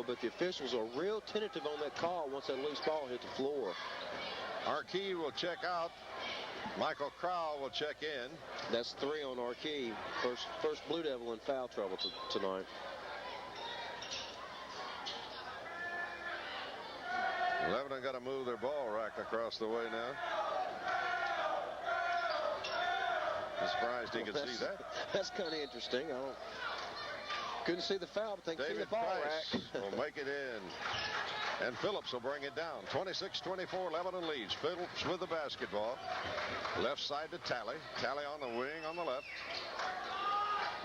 but the officials are real tentative on that call once that loose ball hit the floor. Arkey will check out. Michael Crowell will check in. That's 3 on Arkey. First Blue Devil in foul trouble tonight. Lebanon got to move their ball rack across the way now. I'm surprised he could see that. That's kind of interesting. Couldn't see the foul, but they can see the ball Price rack. will make it in. And Phillips will bring it down. 26-24, Lebanon leads. Phillips with the basketball. Left side to Talley. Talley on the wing on the left.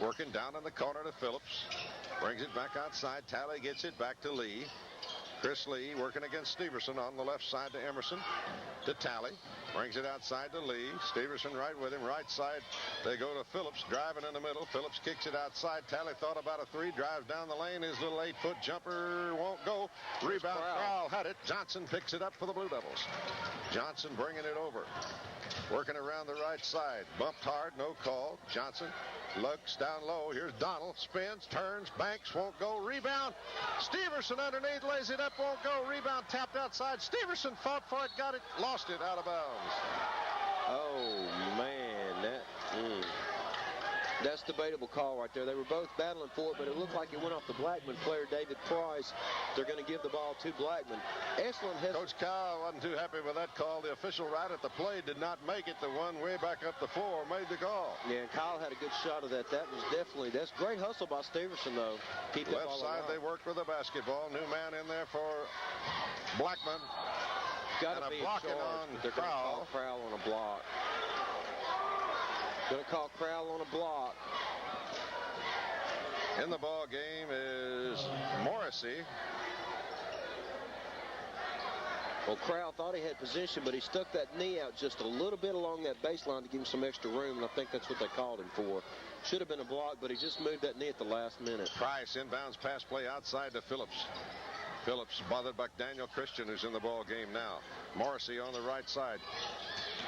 Working down in the corner to Phillips. Brings it back outside. Talley gets it back to Lee. Chris Lee working against Steverson on the left side to Emerson. To Talley. Brings it outside to Lee. Steverson right with him. Right side. They go to Phillips. Driving in the middle. Phillips kicks it outside. Talley thought about a 3. Drives down the lane. His little 8-foot jumper won't go. Rebound. Crowell had it. Johnson picks it up for the Blue Devils. Johnson bringing it over. Working around the right side. Bumped hard. No call. Johnson looks down low. Here's Donald. Spins. Turns. Banks. Won't go. Rebound. Steverson underneath. Lays it up. Won't go. Rebound tapped outside. Steverson fought for it. Got it. Lost it out of bounds. Oh, man. That's debatable call right there. They were both battling for it, but it looked like it went off the Blackman player, David Price. They're going to give the ball to Blackman. Excellent. Coach Kyle wasn't too happy with that call. The official right at the play did not make it. The one way back up the floor made the call. Yeah, and Kyle had a good shot of that. That's great hustle by Steverson, though. Keep Left side, they worked with the basketball. New man in there for Blackman. Got to be blocking on They're going to call Crowell on a block. Going to call Crowell on a block. In the ball game is Morrissey. Well, Crowell thought he had position, but he stuck that knee out just a little bit along that baseline to give him some extra room, and I think that's what they called him for. Should have been a block, but he just moved that knee at the last minute. Price inbounds pass play outside to Phillips. Phillips bothered by Daniel Christian, who's in the ball game now. Morrissey on the right side.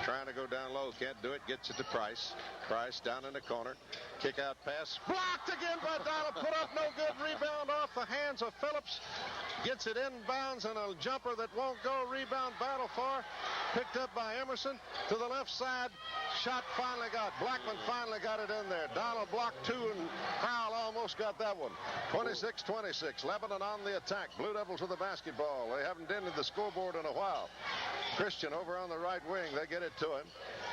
Trying to go down low. Can't do it. Gets it to Price. Price down in the corner. Kick out pass. Blocked again by Donald. Put up no good. Rebound off the hands of Phillips. Gets it inbounds and a jumper that won't go. Rebound battle for. Picked up by Emerson to the left side. Shot finally got. Blackman finally got it in there. Donald blocked 2 and Crowell almost got that one. 26-26. Lebanon on the attack. Blue Devils with the basketball. They haven't dented the scoreboard in a while. Christian over on the right wing. They get it to him.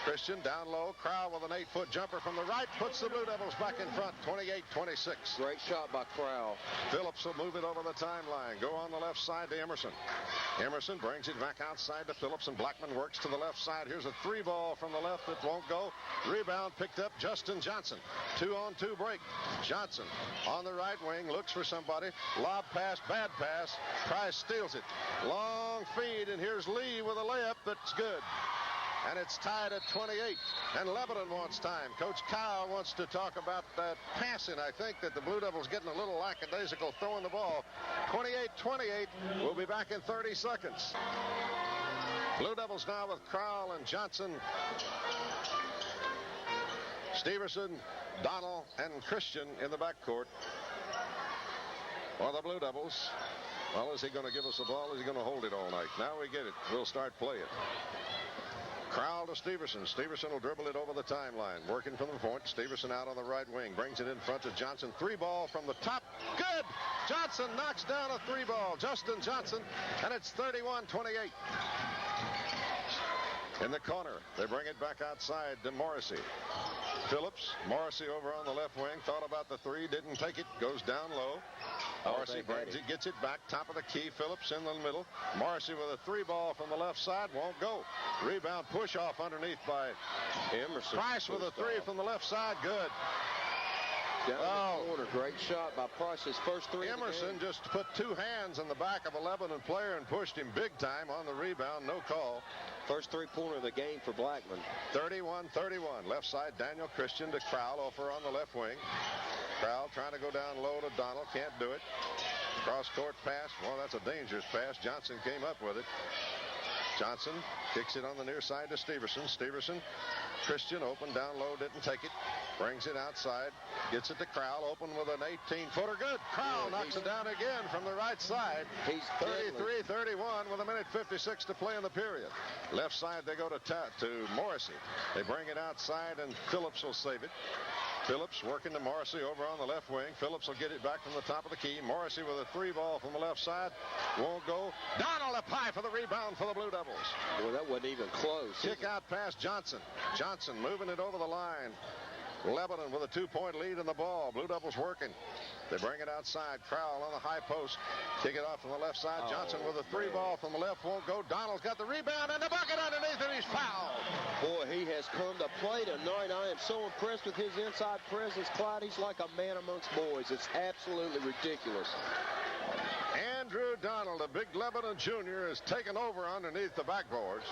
Christian down low. Crowell with an 8-foot jumper from the right. Puts the Blue Devils back in front. 28-26. Great shot by Crowell. Phillips will move it over the timeline. Go on the left side to Emerson. Emerson brings it back outside to Phillips, and Blackman works to the left side. Here's a 3 ball from the left that won't go. Rebound picked up Justin Johnson. 2-on-2 break. Johnson on the right wing looks for somebody. Lob pass, bad pass. Price steals it. Long feed, and here's Lee with a layup that's good. And it's tied at 28. And Lebanon wants time. Coach Kyle wants to talk about that passing. I think that the Blue Devils getting a little lackadaisical throwing the ball. 28-28. We'll be back in 30 seconds. Blue Devils now with Crowell and Johnson. Steverson, Donald, and Christian in the backcourt. For the Blue Devils. Well, is he going to give us the ball? Is he going to hold it all night? Now we get it. We'll start playing. Crowell to Steverson. Steverson will dribble it over the timeline. Working from the point. Steverson out on the right wing. Brings it in front to Johnson. 3 ball from the top. Good! Johnson knocks down a 3 ball. Justin Johnson. And it's 31-28. In the corner. They bring it back outside to Morrissey. Phillips. Morrissey over on the left wing. Thought about the 3. Didn't take it. Goes down low. Morrissey brings it, gets it back, top of the key. Phillips in the middle. Morrissey with a 3 ball from the left side, won't go. Rebound push off underneath by Emerson. Price with a 3 from the left side, good. Down the corner, great shot by Price. His first 3. Emerson just put 2 hands in the back of a Lebanon player and pushed him big time on the rebound. No call. First 3-pointer of the game for Blackman. 31-31. Left side, Daniel Christian to Crowell over on the left wing. Crowell trying to go down low to Donald. Can't do it. Cross-court pass. Well, that's a dangerous pass. Johnson came up with it. Johnson kicks it on the near side to Steverson. Steverson, Christian open down low, didn't take it. Brings it outside. Gets it to Crowell. Open with an 18-footer. Good. Crowell knocks it down again from the right side. He's 33-31 with a minute 56 to play in the period. Left side they go to Morrissey. They bring it outside, and Phillips will save it. Phillips working to Morrissey over on the left wing. Phillips will get it back from the top of the key. Morrissey with a 3-ball from the left side. Won't go. Donald up high for the rebound for the Blue Devils. Well, that wasn't even close. Kick out past Johnson. Johnson moving it over the line. Lebanon with a 2-point lead in the ball. Blue Devils working. They bring it outside. Crowell on the high post. Kick it off from the left side. Johnson with a 3-ball from the left. Won't go. Donald's got the rebound and the bucket underneath, and he's fouled. Boy, he has come to play tonight. I am so impressed with his inside presence, Clyde. He's like a man amongst boys. It's absolutely ridiculous. Andrew Donald, a big Lebanon junior, is taken over underneath the backboards.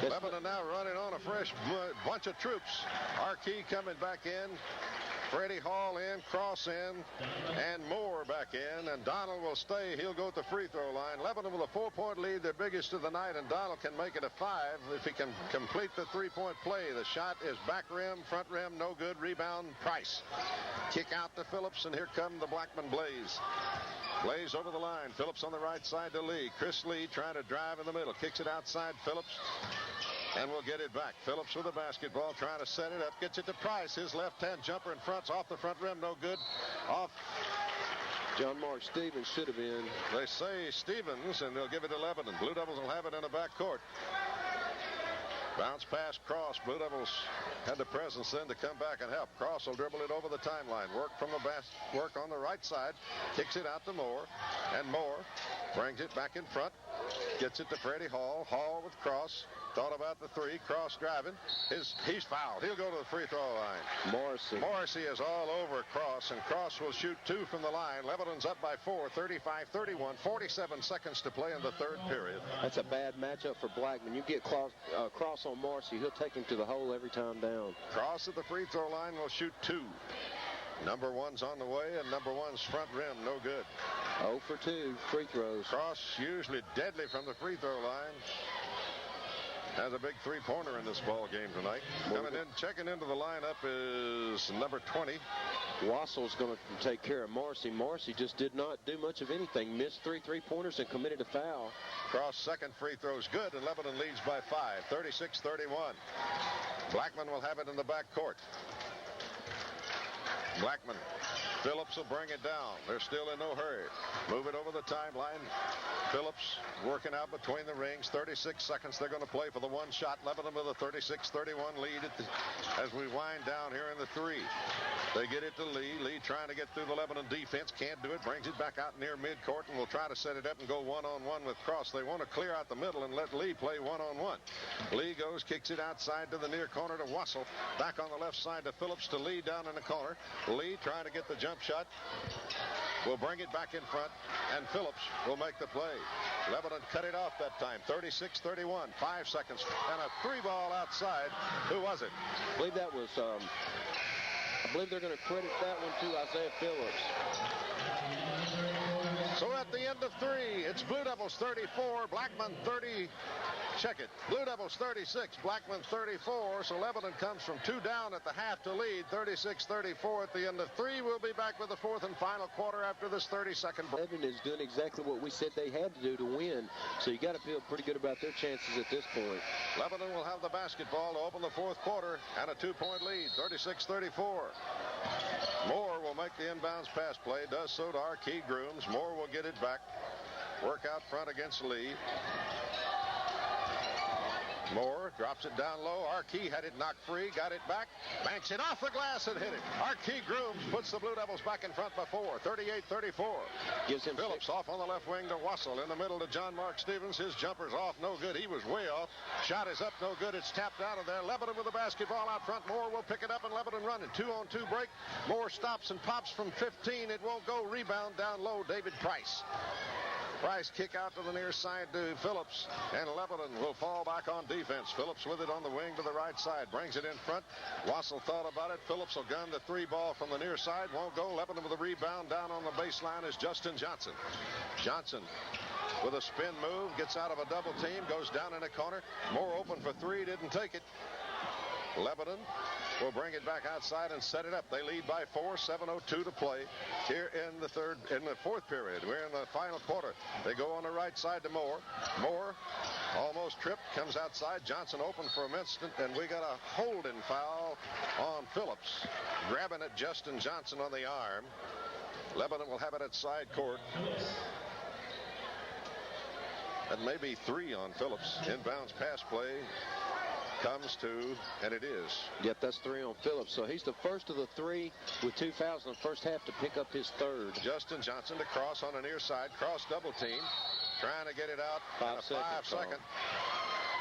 Lebanon now running on a fresh bunch of troops. Arkey coming back in. Freddie Hall in, Cross in, and Moore back in. And Donald will stay. He'll go at the free throw line. Lebanon with a 4-point lead, their biggest of the night, and Donald can make it a 5 if he can complete the 3-point play. The shot is back rim, front rim, no good. Rebound, Price. Kick out to Phillips, and here come the Blackman Blaze. Blaze over the line. Phillips on the right side to Lee. Chris Lee trying to drive in the middle. Kicks it outside. Phillips. And we'll get it back. Phillips with the basketball, trying to set it up. Gets it to Price. His left-hand jumper in front's off the front rim. No good. Off. John Mark Stevens should have been. They say Stevens, and they'll give it to Lebanon. Blue Devils will have it in the back court. Bounce pass, Cross. Blue Devils had the presence then to come back and help. Cross will dribble it over the timeline. Work from the work on the right side. Kicks it out to Moore. And Moore brings it back in front. Gets it to Freddie Hall. Hall with Cross. Thought about the 3. Cross driving. He's fouled. He'll go to the free throw line. Morrissey is all over Cross, and Cross will shoot 2 from the line. Lebanon's up by 4, 35-31. 47 seconds to play in the third period. That's a bad matchup for Blackman. You get Cross on Morrissey, he'll take him to the hole every time down. Cross at the free throw line will shoot 2. Number 1's on the way, and number 1's front rim, no good. 0 for 2 free throws. Cross usually deadly from the free throw line. Has a big 3-pointer in this ball game tonight. Coming in, checking into the lineup is number 20. Wassel's going to take care of Morrissey. Morrissey just did not do much of anything. Missed 3 3-pointers and committed a foul. Cross second free throw's good, and Lebanon leads by 5, 36-31. Blackman will have it in the back court. Blackman. Phillips will bring it down. They're still in no hurry. Move it over the timeline. Phillips working out between the rings. 36 seconds they're going to play for the 1 shot. Lebanon with a 36-31 lead as we wind down here in the 3. They get it to Lee. Lee trying to get through the Lebanon defense. Can't do it. Brings it back out near midcourt and will try to set it up and go one-on-one with Cross. They want to clear out the middle and let Lee play one-on-one. Lee goes, kicks it outside to the near corner to Wassel. Back on the left side to Phillips to Lee down in the corner. Lee trying to get the jump shot. Will bring it back in front, and Phillips will make the play. Lebanon cut it off that time. 36-31. 5 seconds and a 3-ball outside. Who was it? I believe that was I believe they're going to credit that one to Isaiah Phillips. So at the end of 3, it's Blue Devils 34, Blackman 30. Check it. Blue Devils 36, Blackman 34. So Lebanon comes from 2 down at the half to lead, 36-34 at the end of 3. We'll be back with the 4th and final quarter after this 30-second break. Lebanon is doing exactly what we said they had to do to win. So you got to feel pretty good about their chances at this point. Lebanon will have the basketball to open the 4th quarter and a 2-point lead, 36-34. Moore will make the inbounds pass play. Does so to Arkey Grooms. Moore will get it back. Work out front against Lee. Moore drops it down low. Arkey had it knocked free, got it back, banks it off the glass and hit it. Arkey Grooms puts the Blue Devils back in front by 4, 38-34. Gives him Phillips off on the left wing to Wassel. In the middle to John Mark Stevens. His jumper's off, no good. He was way off. Shot is up, no good. It's tapped out of there. Lebanon with the basketball out front. Moore will pick it up, and Lebanon running. 2-on-2 break. Moore stops and pops from 15. It won't go. Rebound down low. David Price. Price kick out to the near side to Phillips, and Lebanon will fall back on defense. Phillips with it on the wing to the right side. Brings it in front. Wassel thought about it. Phillips will gun the 3-ball from the near side. Won't go. Lebanon with a rebound. Down on the baseline is Justin Johnson. Johnson with a spin move. Gets out of a double team. Goes down in a corner. Moore open for 3. Didn't take it. Lebanon will bring it back outside and set it up. They lead by 4, 7:02 to play here in the fourth period. We're in the final quarter. They go on the right side to Moore. Moore almost tripped, comes outside. Johnson open for an instant, and we got a holding foul on Phillips. Grabbing at Justin Johnson on the arm. Lebanon will have it at side court. That may be 3 on Phillips. Inbounds pass play comes to, and it is. Yep, that's 3 on Phillips. So he's the first of the 3 with 2 fouls in the first half to pick up his 3rd. Justin Johnson to cross on the near side. Cross double team. Trying to get it out. 5 second.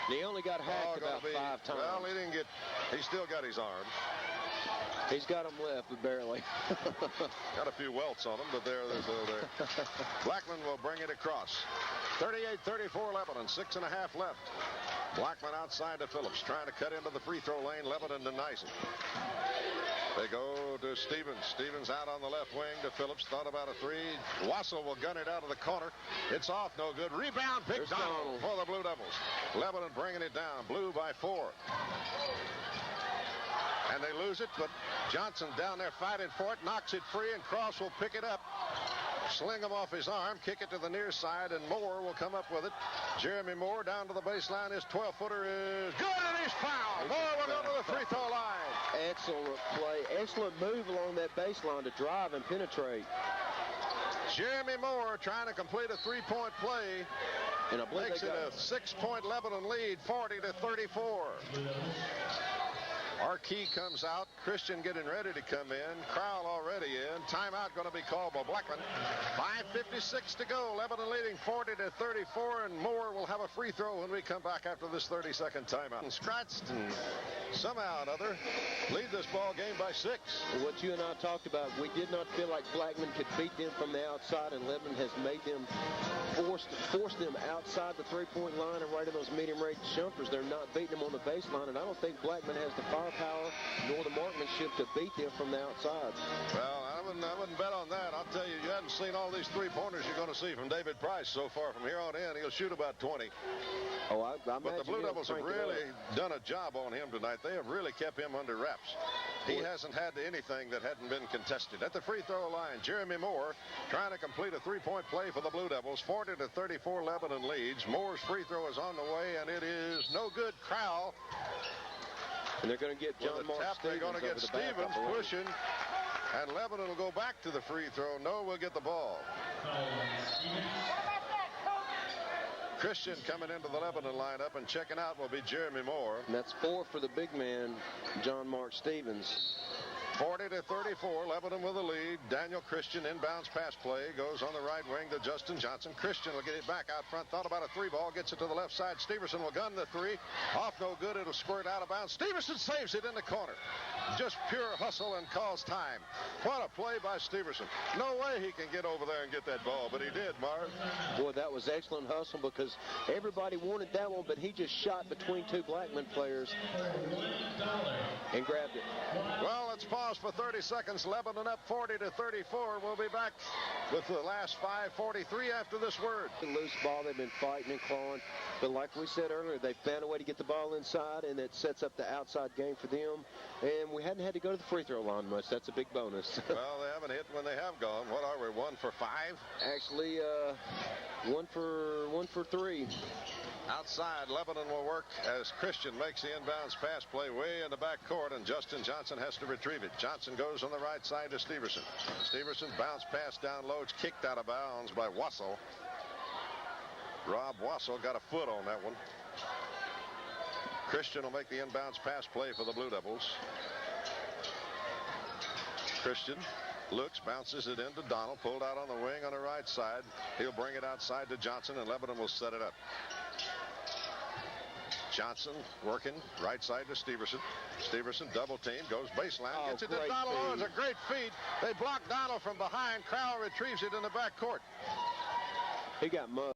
He only got hacked about 5 times. Well, he still got his arm. He's got them left, but barely. Got a few welts on him, but they're there. Blackman will bring it across. 38-34 Lebanon, 6.5 left. Blackman outside to Phillips, trying to cut into the free throw lane. Lebanon denies it. They go to Stevens. Stevens out on the left wing to Phillips. Thought about a 3. Wassel will gun it out of the corner. It's off, no good. Rebound, Big Donald for the Blue Devils. Lebanon bringing it down. Blue by 4. And they lose it, but Johnson down there fighting for it, knocks it free, and Cross will pick it up. Sling him off his arm, kick it to the near side, and Moore will come up with it. Jeremy Moore down to the baseline. His 12-footer is good, and he's fouled. Moore will go to the free throw line. Excellent play. Excellent move along that baseline to drive and penetrate. Jeremy Moore trying to complete a 3-point play. And I believe makes it a 6-point Lebanon lead, 40-34. Arkey comes out. Christian getting ready to come in. Crowell already in. Timeout going to be called by Blackman. 5:56 to go. Lebanon leading 40-34, and Moore will have a free throw when we come back after this 30-second timeout. And scratched and somehow or another lead this ball game by 6. What you and I talked about, we did not feel like Blackman could beat them from the outside, and Lebanon has made them force them outside the 3-point line and right in those medium-range jumpers. They're not beating them on the baseline, and I don't think Blackman has the firepower nor the marksmanship to beat them from the outside. Well, I wouldn't bet on that. I'll tell you, you haven't seen all these 3-pointers you're going to see from David Price so far. From here on in, he'll shoot about 20. Oh, I but the Blue Devils have really done a job on him tonight. They have really kept him under wraps. He hasn't had anything that hadn't been contested. At the free throw line, Jeremy Moore trying to complete a 3-point play for the Blue Devils. 40-34 Lebanon leads. Moore's free throw is on the way, and it is no good. Crowell. And they're going to get John Mark Stevens. They're going to get Stevens pushing, and Lebanon will go back to the free throw. No, we'll get the ball. Christian coming into the Lebanon lineup, and checking out will be Jeremy Moore. And that's 4 for the big man, John Mark Stevens. 40-34, Lebanon with the lead. Daniel Christian inbounds pass play, goes on the right wing to Justin Johnson. Christian will get it back out front. Thought about a 3 ball, gets it to the left side. Stevenson will gun the 3. Off no good, it'll squirt out of bounds. Stevenson saves it in the corner. Just pure hustle and calls time. What a play by Stevenson. No way he can get over there and get that ball, but he did, Marv. Boy, that was excellent hustle because everybody wanted that one, but he just shot between 2 Blackman players and grabbed it. Well, let's pause for 30 seconds. Lebanon up 40-34. We'll be back with the last 5:43 after this word. The loose ball, they've been fighting and clawing, but like we said earlier, they found a way to get the ball inside, and it sets up the outside game for them. And we hadn't had to go to the free throw line much. That's a big bonus. Well, they haven't hit when they have gone. What are we, 1 for 5? Actually, 1 for 3. Outside, Lebanon will work as Christian makes the inbounds pass play way in the back court, and Justin Johnson has to retrieve it. Johnson goes on the right side to Stevenson. Stevenson bounce pass down low. It's kicked out of bounds by Wassel. Rob Wassel got a foot on that one. Christian will make the inbounds pass play for the Blue Devils. Christian looks, bounces it into Donald, pulled out on the wing on the right side. He'll bring it outside to Johnson, and Lebanon will set it up. Johnson working right side to Stevenson. Stevenson double team, goes baseline, gets it to Donald. Oh, it's a great feed. They block Donald from behind. Crowell retrieves it in the back court. He got mugged.